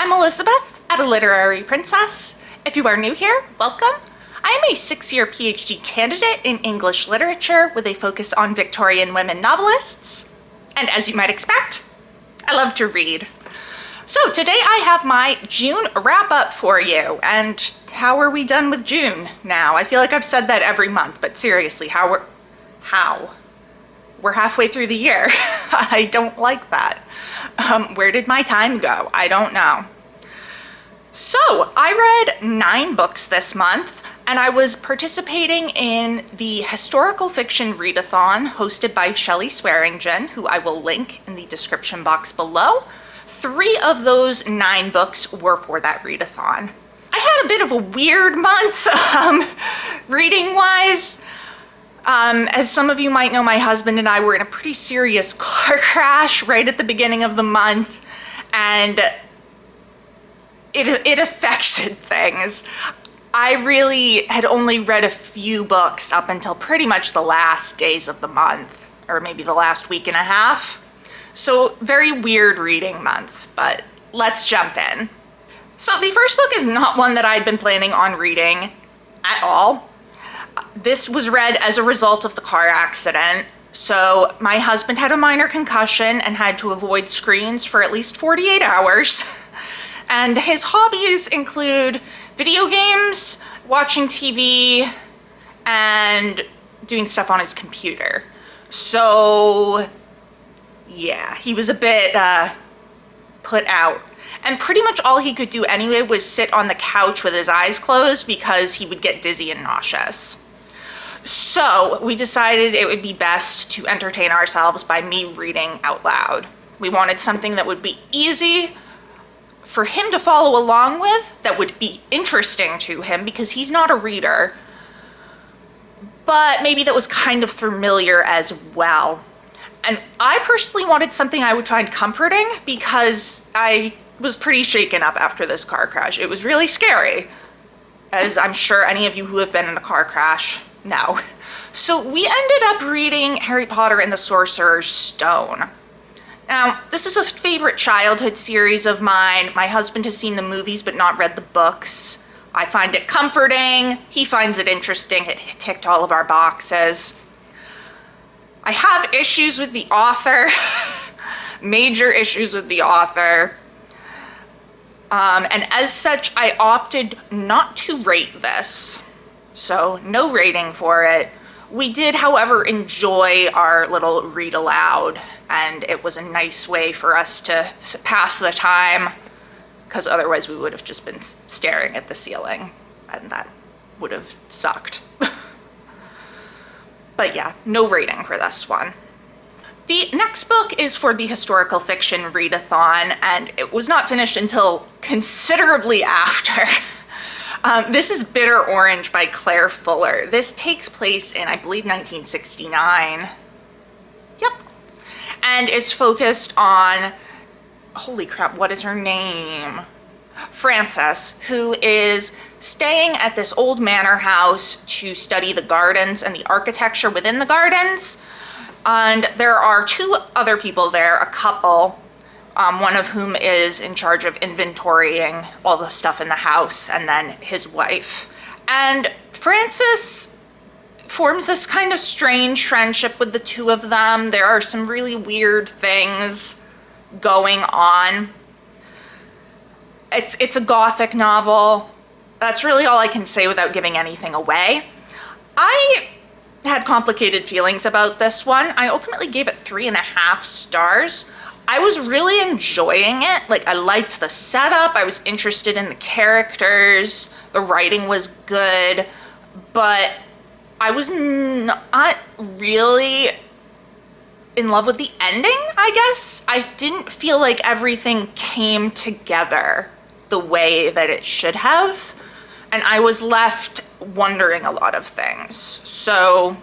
I'm Elizabeth at A Literary Princess. If you are new here, welcome. I am a 6-year PhD candidate in English literature with a focus on Victorian women novelists. And as you might expect, I love to read. So today I have my June wrap up for you. And how are we done with June now? I feel like I've said that every month, but seriously, how? We're halfway through the year. I don't like that. Where did my time go? I don't know. So I read 9 books this month, and I was participating in the Historical Fiction Readathon hosted by Shelley Swearingen, who I will link in the description box below. 3 of those 9 books were for that readathon. I had a bit of a weird month, reading-wise. As some of you might know, my husband and I were in a pretty serious car crash right at the beginning of the month, and it affected things. I really had only read a few books up until pretty much the last days of the month, or maybe the last week and a half. So very weird reading month, but let's jump in. So the first book is not one that I'd been planning on reading at all. This was read as a result of the car accident. So my husband had a minor concussion and had to avoid screens for at least 48 hours. And his hobbies include video games, watching TV, and doing stuff on his computer. So yeah, he was a bit put out. And pretty much all he could do anyway was sit on the couch with his eyes closed because he would get dizzy and nauseous. So we decided it would be best to entertain ourselves by me reading out loud. We wanted something that would be easy for him to follow along with, that would be interesting to him because he's not a reader, but maybe that was kind of familiar as well. And I personally wanted something I would find comforting because I was pretty shaken up after this car crash. It was really scary, as I'm sure any of you who have been in a car crash know. So we ended up reading Harry Potter and the Sorcerer's Stone. Now, this is a favorite childhood series of mine. My husband has seen the movies but not read the books. I find it comforting. He finds it interesting. It ticked all of our boxes. I have issues with the author, major issues with the author. And as such, I opted not to rate this. So no rating for it. We did, however, enjoy our little read aloud, and it was a nice way for us to pass the time, because otherwise we would have just been staring at the ceiling, and that would have sucked. But yeah, no rating for this one. The next book is for the Historical Fiction Readathon, and it was not finished until considerably after. This is Bitter Orange by Claire Fuller. This takes place in, I believe, 1969. Yep. And is focused on, holy crap, what is her name? Frances, who is staying at this old manor house to study the gardens and the architecture within the gardens. And there are 2 other people there, a couple, one of whom is in charge of inventorying all the stuff in the house, and then his wife. And Frances forms this kind of strange friendship with the 2 of them. There are some really weird things going on. It's a gothic novel. That's really all I can say without giving anything away. I had complicated feelings about this one. I ultimately gave it 3.5 stars. I was really enjoying it. Like, I liked the setup. I was interested in the characters. The writing was good, but I was not really in love with the ending, I guess. I didn't feel like everything came together the way that it should have, and I was left wondering a lot of things. So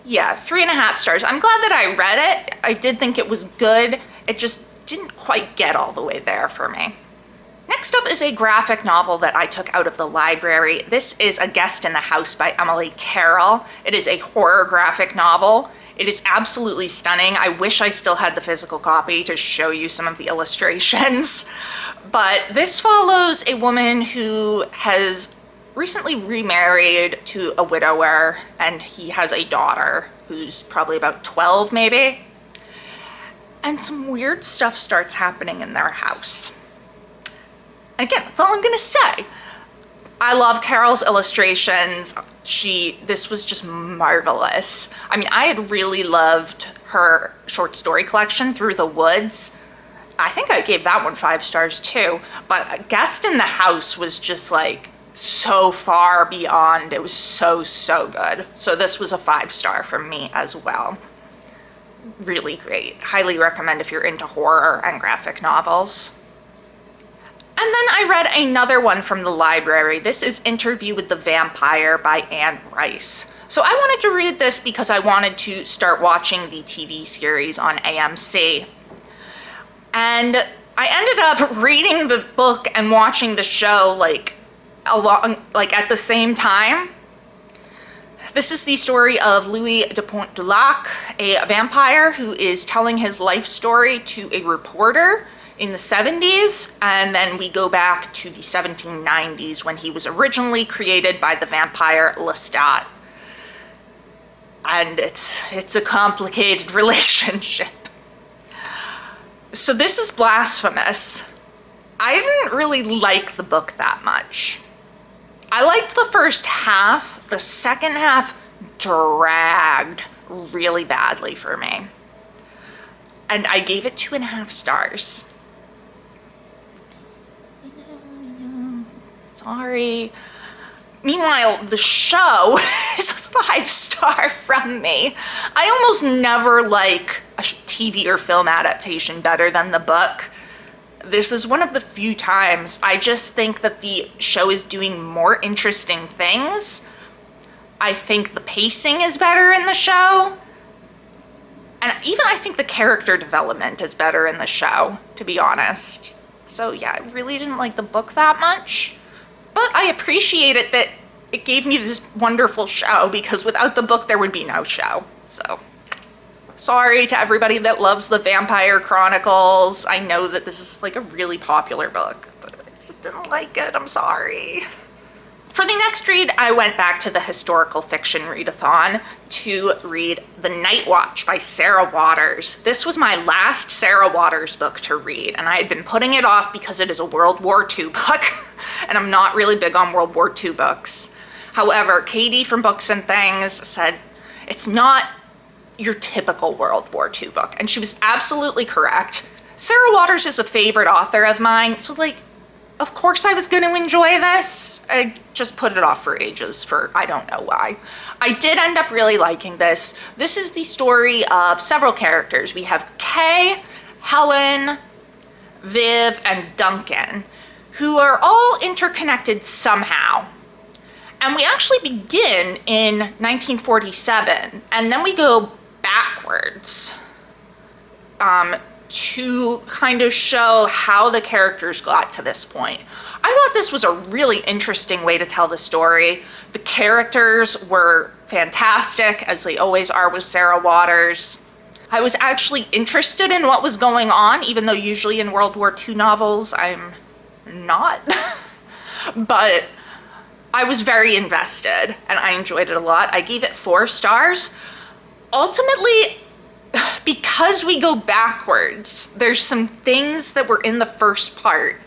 yeah, 3.5 stars. I'm glad that I read it. I did think it was good. It just didn't quite get all the way there for me. Next up is a graphic novel that I took out of the library. This is A Guest in the House by Emily Carroll. It is a horror graphic novel. It is absolutely stunning. I wish I still had the physical copy to show you some of the illustrations. But this follows a woman who has recently remarried to a widower, and he has a daughter who's probably about 12 maybe. And some weird stuff starts happening in their house. Again, that's all I'm gonna say. I love Carol's illustrations. This was just marvelous. I mean, I had really loved her short story collection, Through the Woods. I think I gave that one 5 stars too, but Guest in the House was just like so far beyond. It was so good. So this was a 5-star from me as well. Really great. Highly recommend if you're into horror and graphic novels. And then I read another one from the library. This is Interview with the Vampire by Anne Rice. So I wanted to read this because I wanted to start watching the TV series on AMC. And I ended up reading the book and watching the show like at the same time. This is the story of Louis de Pontdulac, a vampire who is telling his life story to a reporter in the 70s, and then we go back to the 1790s when he was originally created by the vampire Lestat. And it's a complicated relationship. So this is blasphemous. I didn't really like the book that much. I liked the first half. The second half dragged really badly for me. And I gave it 2.5 stars. Sorry. Meanwhile, the show is a 5-star from me. I almost never like a TV or film adaptation better than the book. This is one of the few times I just think that the show is doing more interesting things. I think the pacing is better in the show. And even I think the character development is better in the show, to be honest. So yeah, I really didn't like the book that much. But I appreciate it that it gave me this wonderful show, because without the book there would be no show. So sorry to everybody that loves the Vampire Chronicles. I know that this is like a really popular book, but I just didn't like it. I'm sorry. For the next read, I went back to the Historical Fiction Readathon to read The Night Watch by Sarah Waters. This was my last Sarah Waters book to read, and I had been putting it off because it is a World War II book, and I'm not really big on World War II books. However, Katie from Books and Things said, it's not your typical World War II book, and she was absolutely correct. Sarah Waters is a favorite author of mine, so like, of course I was going to enjoy this. I just put it off for ages for I don't know why. I did end up really liking this. This is the story of several characters. We have Kay, Helen, Viv, and Duncan, who are all interconnected somehow. And we actually begin in 1947, and then we go backwards to kind of show how the characters got to this point. I thought this was a really interesting way to tell the story. The characters were fantastic, as they always are with Sarah Waters. I was actually interested in what was going on, even though usually in World War II novels I'm not. But I was very invested and I enjoyed it a lot. I gave it 4 stars. Ultimately, because we go backwards, there's some things that were in the first part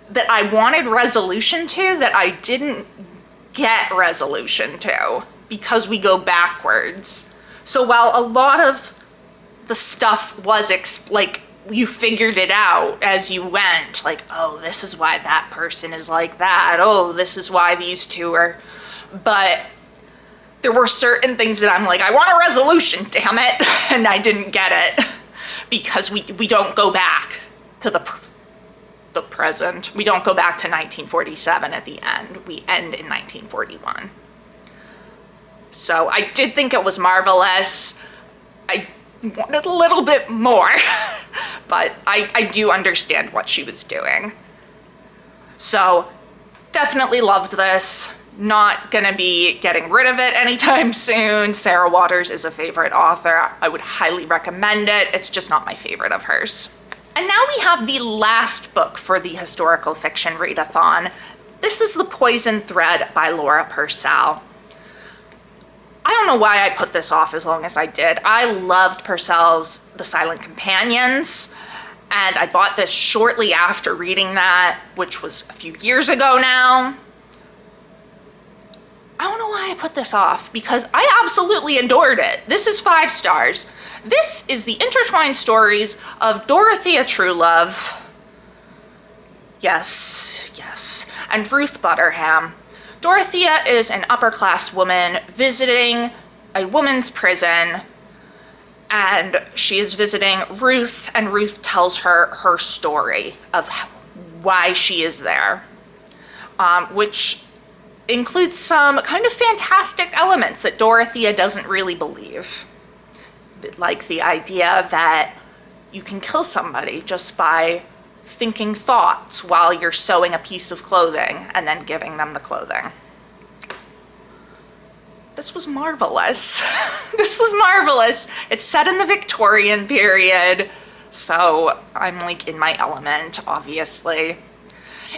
that I wanted resolution to that I didn't get resolution to because we go backwards. So while a lot of the stuff was like you figured it out as you went, like, oh, this is why that person is like that. Oh, this is why these two are, but there were certain things that I'm like, I want a resolution, damn it. And I didn't get it because we don't go back to the present. We don't go back to 1947 at the end. We end in 1941. So I did think it was marvelous. I wanted a little bit more, but I do understand what she was doing. So definitely loved this. Not gonna be getting rid of it anytime soon. Sarah Waters is a favorite author. I would highly recommend it. It's just not my favorite of hers. And now we have the last book for the Historical Fiction Readathon. This is The Poison Thread by Laura Purcell. I don't know why I put this off as long as I did. I loved Purcell's The Silent Companions, and I bought this shortly after reading that, which was a few years ago now. I don't know why I put this off, because I absolutely adored it. This is 5 stars. This is the intertwined stories of Dorothea Truelove, yes, and Ruth Butterham. Dorothea is an upper-class woman visiting a woman's prison, and she is visiting Ruth, and Ruth tells her her story of why she is there, which includes some kind of fantastic elements that Dorothea doesn't really believe. Like the idea that you can kill somebody just by thinking thoughts while you're sewing a piece of clothing and then giving them the clothing. This was marvelous. This was marvelous. It's set in the Victorian period, so I'm like in my element, obviously.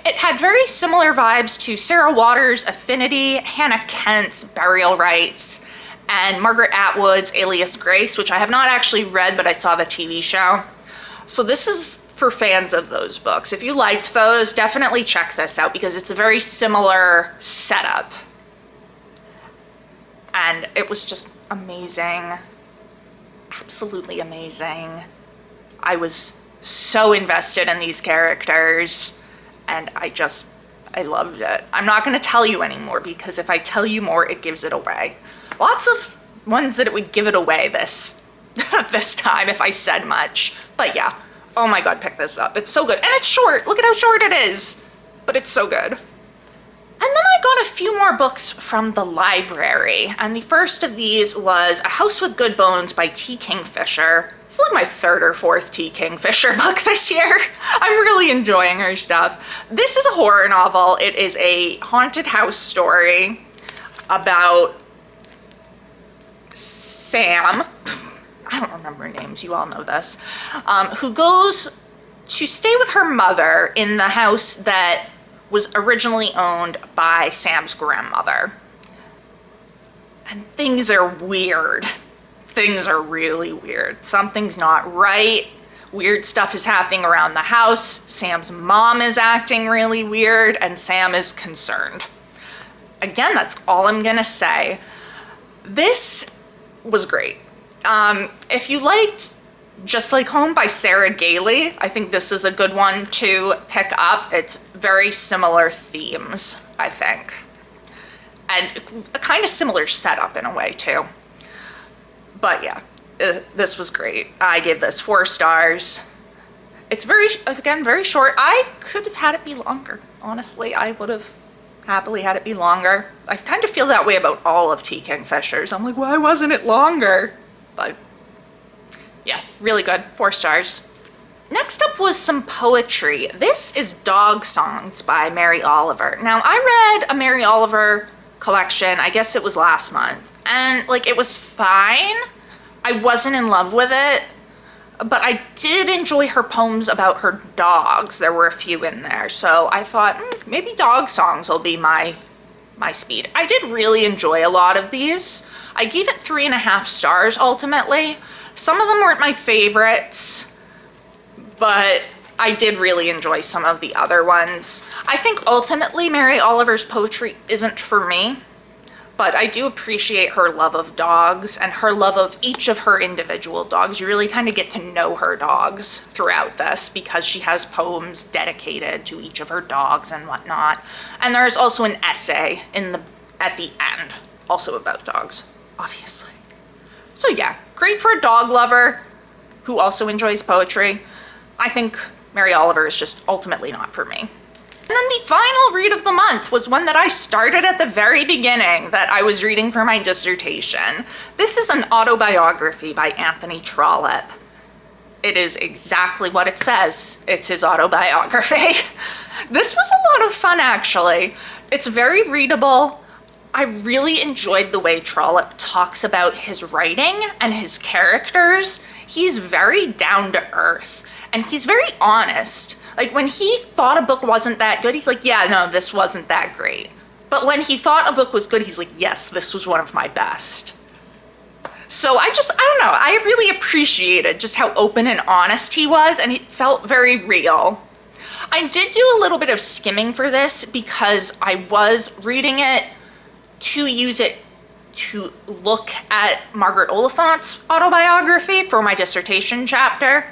It had very similar vibes to Sarah Waters' Affinity, Hannah Kent's Burial Rites, and Margaret Atwood's Alias Grace, which I have not actually read, but I saw the TV show. So this is for fans of those books. If you liked those, definitely check this out because it's a very similar setup. And it was just amazing. Absolutely amazing. I was so invested in these characters, and I loved it. I'm not going to tell you anymore because if I tell you more, it gives it away. Lots of ones that it would give it away this time if I said much. But yeah, oh my god, pick this up. It's so good. And it's short. Look at how short it is. But it's so good. And then I got a few more books from the library. And the first of these was A House with Good Bones by T. Kingfisher. It's like my 3rd or 4th T. Kingfisher book this year. I'm really enjoying her stuff. This is a horror novel. It is a haunted house story about Sam, I don't remember names, you all know this, who goes to stay with her mother in the house that was originally owned by Sam's grandmother. And things are weird. Things are really weird. Something's not right. Weird stuff is happening around the house. Sam's mom is acting really weird, and Sam is concerned. Again, that's all I'm gonna say. This was great. If you liked Just Like Home by Sarah Gailey, I think this is a good one to pick up. It's very similar themes, I think. And a kind of similar setup in a way, too. But yeah, this was great. I gave this 4 stars. It's very short. I could have had it be longer. Honestly, I would have happily had it be longer. I kind of feel that way about all of T. Kingfisher's. I'm like, why wasn't it longer? But yeah, really good. 4 stars. Next up was some poetry. This is Dog Songs by Mary Oliver. Now, I read a Mary Oliver collection, I guess it was last month, and like it was fine. I wasn't in love with it, but I did enjoy her poems about her dogs. There were a few in there, so I thought maybe Dog Songs will be my speed. I did really enjoy a lot of these. I gave it 3.5 stars ultimately. Some of them weren't my favorites, but I did really enjoy some of the other ones. I think ultimately Mary Oliver's poetry isn't for me, but I do appreciate her love of dogs and her love of each of her individual dogs. You really kind of get to know her dogs throughout this because she has poems dedicated to each of her dogs and whatnot. And there's also an essay at the end, also about dogs, obviously. So yeah, great for a dog lover who also enjoys poetry. I think Mary Oliver is just ultimately not for me. And then the final read of the month was one that I started at the very beginning that I was reading for my dissertation. This is an autobiography by Anthony Trollope. It is exactly what it says. It's his autobiography. This was a lot of fun, actually. It's very readable. I really enjoyed the way Trollope talks about his writing and his characters. He's very down to earth. and he's very honest. Like, when he thought a book wasn't that good, he's like, yeah, no, this wasn't that great. But when he thought a book was good, he's like, yes, this was one of my best. So I don't know, I really appreciated just how open and honest he was, and it felt very real. I did do a little bit of skimming for this because I was reading it to use it to look at Margaret Oliphant's autobiography for my dissertation chapter.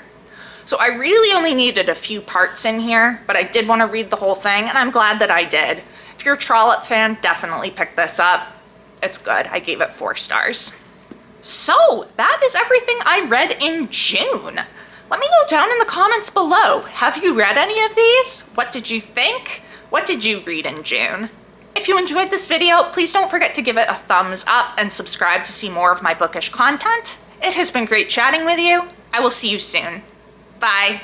So I really only needed a few parts in here, but I did want to read the whole thing, and I'm glad that I did. If you're a Trollope fan, definitely pick this up. It's good. I gave it 4 stars. So that is everything I read in June. Let me know down in the comments below. Have you read any of these? What did you think? What did you read in June? If you enjoyed this video, please don't forget to give it a thumbs up and subscribe to see more of my bookish content. It has been great chatting with you. I will see you soon. Bye.